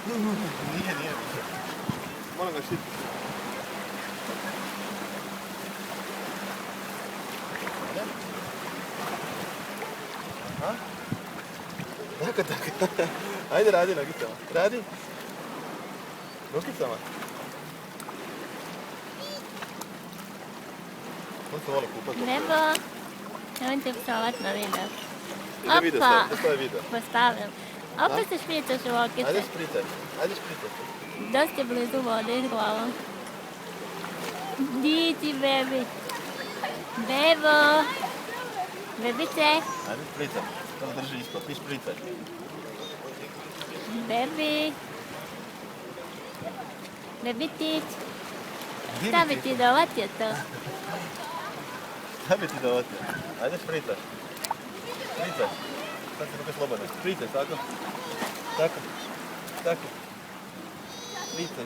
Nije. Moram ga štititi. A? Tako. Ajde radi nogicama. Radi. Rukicama. On se voli kupati. Nebo, nemojte psovat na video. Ide video stavim, da stavi video. Postavljam. Opet se špricaš u okice. Ajde špritaj. Dosta je blizu vode s glavom. Di ti, bebi? Bebo! Bebice! Ajde špritaj. To drži ispod, ti špritaj. Bebi! Bebitić! Šta bi ti dovatio to? Šta bi ti dovatio? Ajde špritaj. Špritaj. Sad se ruke slobodne. Špritaj, tako. Špritaj.